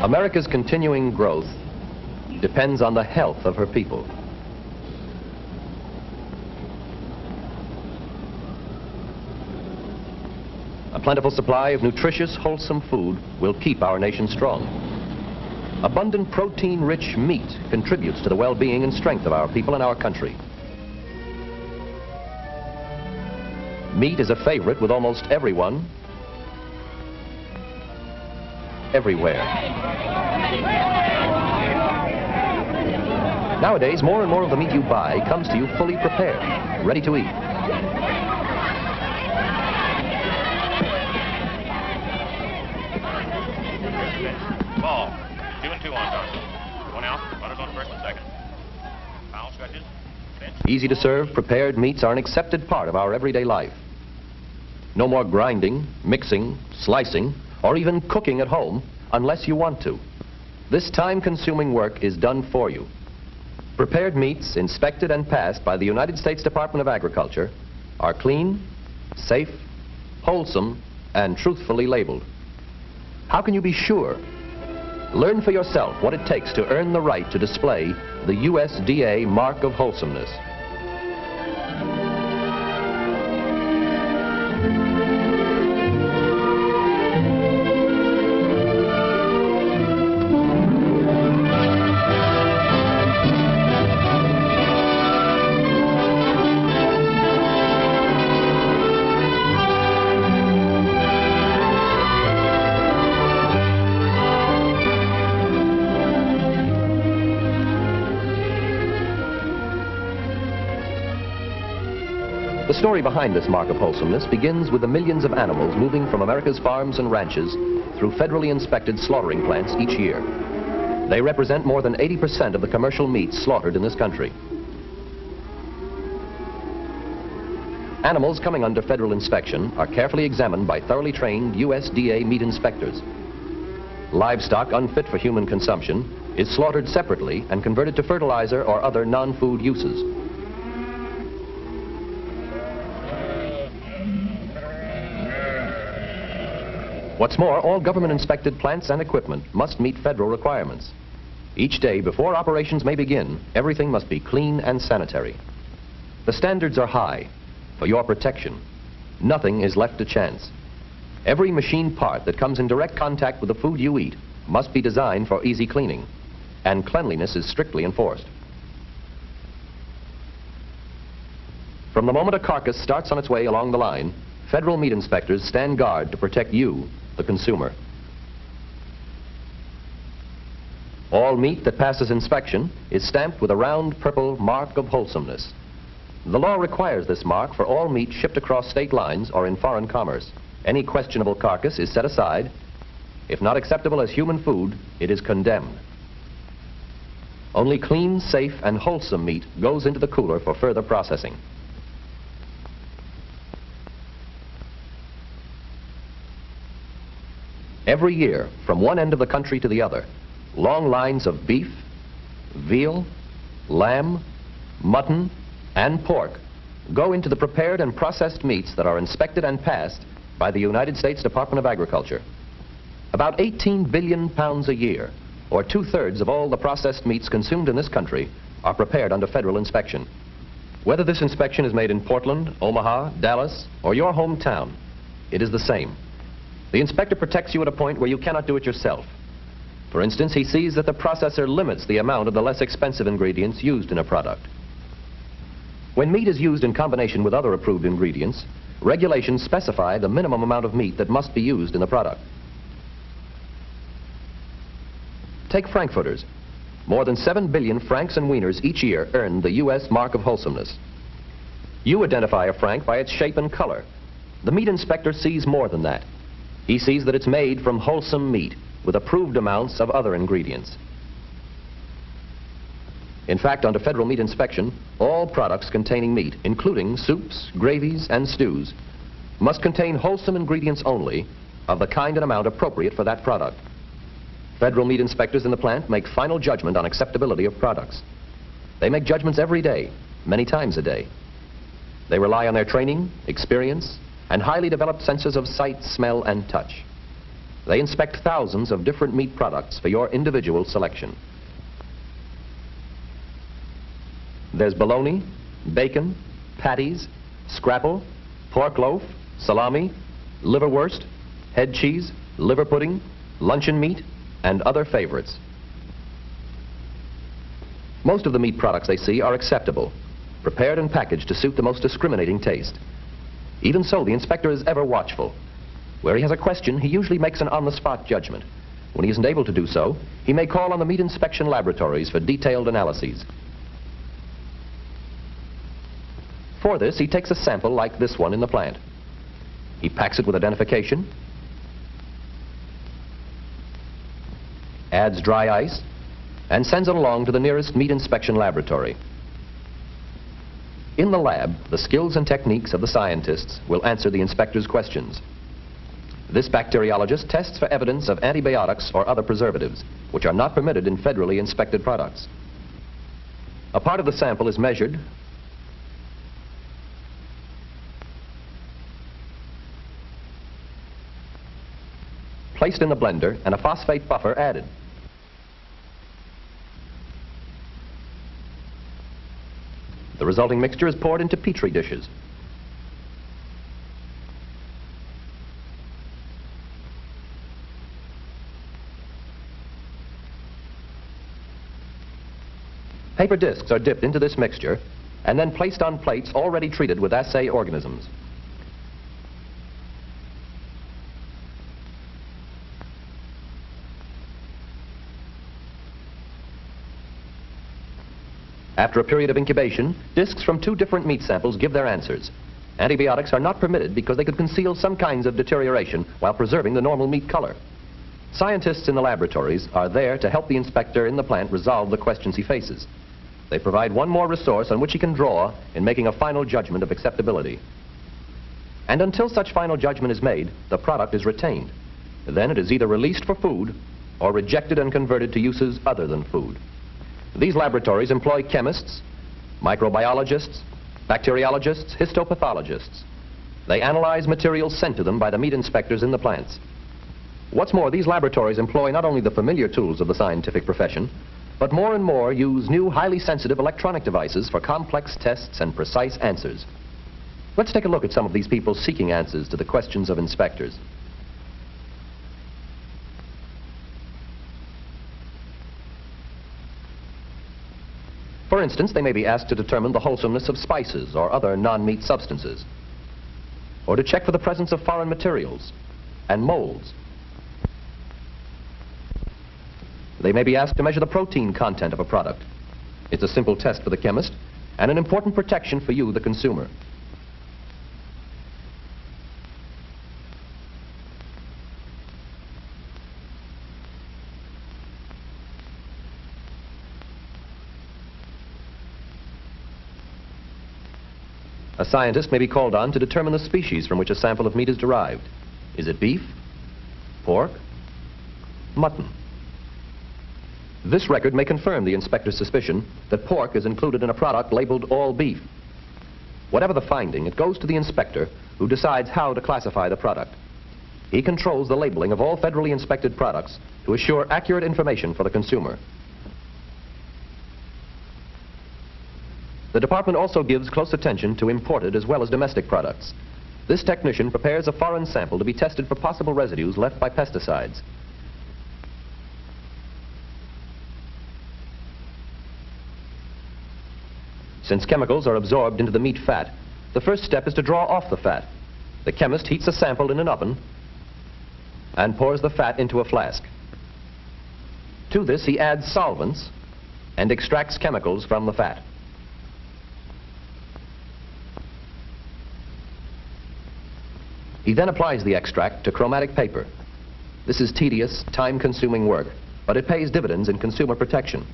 America's continuing growth depends on the health of her people. A plentiful supply of nutritious, wholesome food will keep our nation strong. Abundant protein-rich meat contributes to the well-being and strength of our people and our country. Meat is a favorite with almost everyone, everywhere. Nowadays, more and more of the meat you buy comes to you fully prepared, ready to eat. Ball. 2 and 2 on target. 1 out. Runners on first and second. Foul stretches. Easy to serve, prepared meats are an accepted part of our everyday life. No more grinding, mixing, slicing, or even cooking at home unless you want to. This time-consuming work is done for you. Prepared meats, inspected and passed by the United States Department of Agriculture, are clean, safe, wholesome, and truthfully labeled. How can you be sure? Learn for yourself what it takes to earn the right to display the USDA mark of wholesomeness. The story behind this mark of wholesomeness begins with the millions of animals moving from America's farms and ranches through federally inspected slaughtering plants each year. They represent more than 80% of the commercial meat slaughtered in this country. Animals coming under federal inspection are carefully examined by thoroughly trained USDA meat inspectors. Livestock unfit for human consumption is slaughtered separately and converted to fertilizer or other non-food uses. What's more, all government-inspected plants and equipment must meet federal requirements. Each day before operations may begin, everything must be clean and sanitary. The standards are high for your protection. Nothing is left to chance. Every machine part that comes in direct contact with the food you eat must be designed for easy cleaning, and cleanliness is strictly enforced. From the moment a carcass starts on its way along the line, federal meat inspectors stand guard to protect you, the consumer. All meat that passes inspection is stamped with a round purple mark of wholesomeness. The law requires this mark for all meat shipped across state lines or in foreign commerce. Any questionable carcass is set aside. If not acceptable as human food, it is condemned. Only clean, safe, and wholesome meat goes into the cooler for further processing. Every year, from one end of the country to the other, long lines of beef, veal, lamb, mutton, and pork go into the prepared and processed meats that are inspected and passed by the United States Department of Agriculture. About 18 billion pounds a year, or 2/3 of all the processed meats consumed in this country, are prepared under federal inspection. Whether this inspection is made in Portland, Omaha, Dallas, or your hometown, it is the same. The inspector protects you at a point where you cannot do it yourself. For instance, he sees that the processor limits the amount of the less expensive ingredients used in a product. When meat is used in combination with other approved ingredients, regulations specify the minimum amount of meat that must be used in the product. Take frankfurters. More than 7 billion franks and wieners each year earn the U.S. mark of wholesomeness. You identify a frank by its shape and color. The meat inspector sees more than that. He sees that it's made from wholesome meat with approved amounts of other ingredients. In fact, under federal meat inspection, all products containing meat, including soups, gravies, and stews, must contain wholesome ingredients only of the kind and amount appropriate for that product. Federal meat inspectors in the plant make final judgment on acceptability of products. They make judgments every day, many times a day. They rely on their training, experience, and highly developed senses of sight, smell, and touch. They inspect thousands of different meat products for your individual selection. There's bologna, bacon, patties, scrapple, pork loaf, salami, liverwurst, head cheese, liver pudding, luncheon meat, and other favorites. Most of the meat products they see are acceptable, prepared and packaged to suit the most discriminating taste. Even so, the inspector is ever watchful. Where he has a question, he usually makes an on-the-spot judgment. When he isn't able to do so, he may call on the meat inspection laboratories for detailed analyses. For this, he takes a sample like this one in the plant. He packs it with identification, adds dry ice, and sends it along to the nearest meat inspection laboratory. In the lab, the skills and techniques of the scientists will answer the inspector's questions. This bacteriologist tests for evidence of antibiotics or other preservatives, which are not permitted in federally inspected products. A part of the sample is measured, placed in the blender, and a phosphate buffer added. The resulting mixture is poured into Petri dishes. Paper discs are dipped into this mixture and then placed on plates already treated with assay organisms. After a period of incubation, discs from 2 different meat samples give their answers. Antibiotics are not permitted because they could conceal some kinds of deterioration while preserving the normal meat color. Scientists in the laboratories are there to help the inspector in the plant resolve the questions he faces. They provide one more resource on which he can draw in making a final judgment of acceptability. And until such final judgment is made, the product is retained. Then it is either released for food or rejected and converted to uses other than food. These laboratories employ chemists, microbiologists, bacteriologists, histopathologists. They analyze materials sent to them by the meat inspectors in the plants. What's more, these laboratories employ not only the familiar tools of the scientific profession, but more and more use new highly sensitive electronic devices for complex tests and precise answers. Let's take a look at some of these people seeking answers to the questions of inspectors. For instance, they may be asked to determine the wholesomeness of spices or other non-meat substances, or to check for the presence of foreign materials and molds. They may be asked to measure the protein content of a product. It's a simple test for the chemist and an important protection for you, the consumer. A scientist may be called on to determine the species from which a sample of meat is derived. Is it beef, pork, mutton? This record may confirm the inspector's suspicion that pork is included in a product labeled all beef. Whatever the finding, it goes to the inspector, who decides how to classify the product. He controls the labeling of all federally inspected products to assure accurate information for the consumer. The department also gives close attention to imported as well as domestic products. This technician prepares a foreign sample to be tested for possible residues left by pesticides. Since chemicals are absorbed into the meat fat, the first step is to draw off the fat. The chemist heats a sample in an oven and pours the fat into a flask. To this, he adds solvents and extracts chemicals from the fat. He then applies the extract to chromatic paper. This is tedious, time-consuming work, but it pays dividends in consumer protection.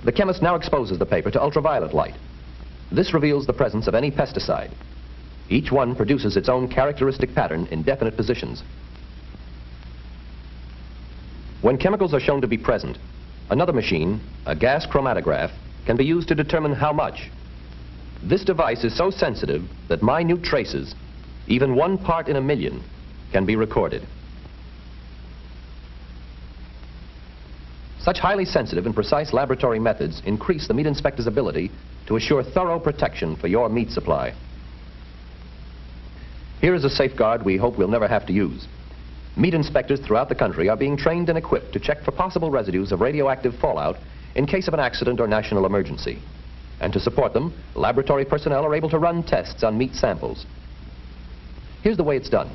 The chemist now exposes the paper to ultraviolet light. This reveals the presence of any pesticide. Each one produces its own characteristic pattern in definite positions. When chemicals are shown to be present, another machine, a gas chromatograph, can be used to determine how much. This device is so sensitive that minute traces, even 1 part in a million, can be recorded. Such highly sensitive and precise laboratory methods increase the meat inspector's ability to assure thorough protection for your meat supply. Here is a safeguard we hope we'll never have to use. Meat inspectors throughout the country are being trained and equipped to check for possible residues of radioactive fallout in case of an accident or national emergency. And to support them, laboratory personnel are able to run tests on meat samples. Here's the way it's done.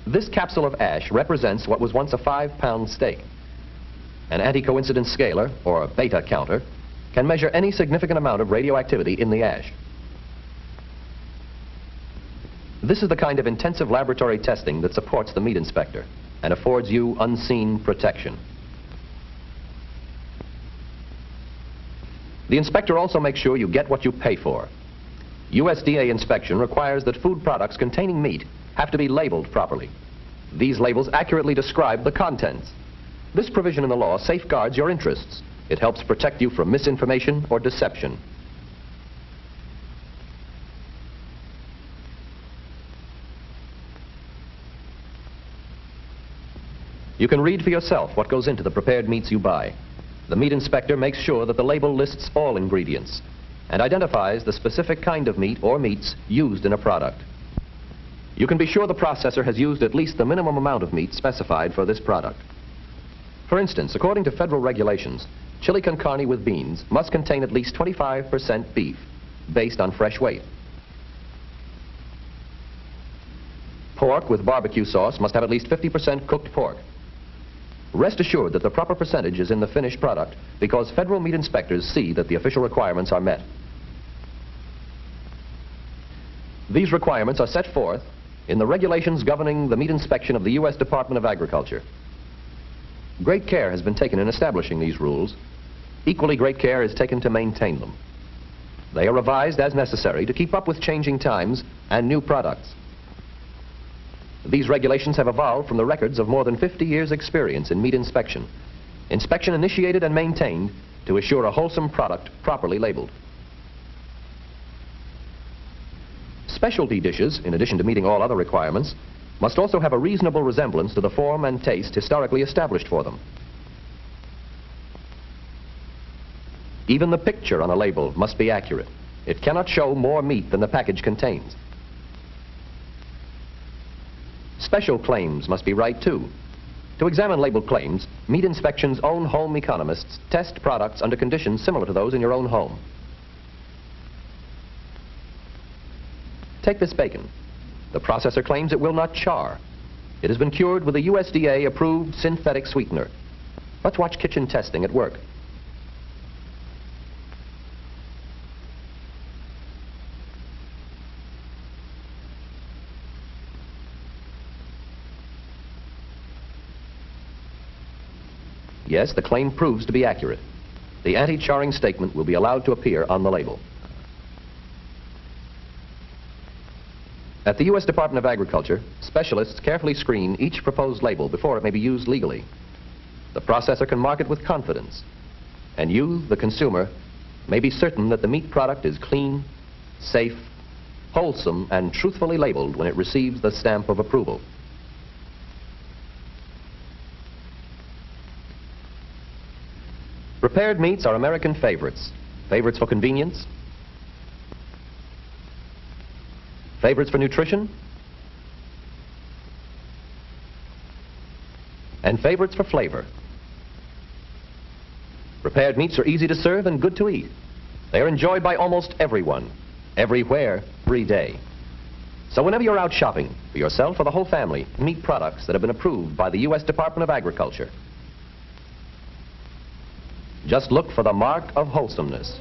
This capsule of ash represents what was once a 5-pound steak. An anti-coincidence scaler, or a beta counter, can measure any significant amount of radioactivity in the ash. This is the kind of intensive laboratory testing that supports the meat inspector and affords you unseen protection. The inspector also makes sure you get what you pay for. USDA inspection requires that food products containing meat have to be labeled properly. These labels accurately describe the contents. This provision in the law safeguards your interests. It helps protect you from misinformation or deception. You can read for yourself what goes into the prepared meats you buy. The meat inspector makes sure that the label lists all ingredients and identifies the specific kind of meat or meats used in a product. You can be sure the processor has used at least the minimum amount of meat specified for this product. For instance, according to federal regulations, chili con carne with beans must contain at least 25% beef, based on fresh weight. Pork with barbecue sauce must have at least 50% cooked pork. Rest assured that the proper percentage is in the finished product because federal meat inspectors see that the official requirements are met. These requirements are set forth in the regulations governing the meat inspection of the U.S. Department of Agriculture. Great care has been taken in establishing these rules. Equally great care is taken to maintain them. They are revised as necessary to keep up with changing times and new products. These regulations have evolved from the records of more than 50 years' experience in meat inspection. Inspection initiated and maintained to assure a wholesome product properly labeled. Specialty dishes, in addition to meeting all other requirements, must also have a reasonable resemblance to the form and taste historically established for them. Even the picture on a label must be accurate. It cannot show more meat than the package contains. Special claims must be right too. To examine labeled claims, Meat Inspection's own home economists test products under conditions similar to those in your own home. Take this bacon. The processor claims it will not char. It has been cured with a USDA approved synthetic sweetener. Let's watch kitchen testing at work. Yes, the claim proves to be accurate. The anti-charring statement will be allowed to appear on the label. At the U.S. Department of Agriculture, specialists carefully screen each proposed label before it may be used legally. The processor can mark it with confidence, and you, the consumer, may be certain that the meat product is clean, safe, wholesome, and truthfully labeled when it receives the stamp of approval. Prepared meats are American favorites. Favorites for convenience, favorites for nutrition, and favorites for flavor. Prepared meats are easy to serve and good to eat. They are enjoyed by almost everyone, everywhere, every day. So whenever you're out shopping, for yourself or the whole family, meat products that have been approved by the U.S. Department of Agriculture, just look for the mark of wholesomeness.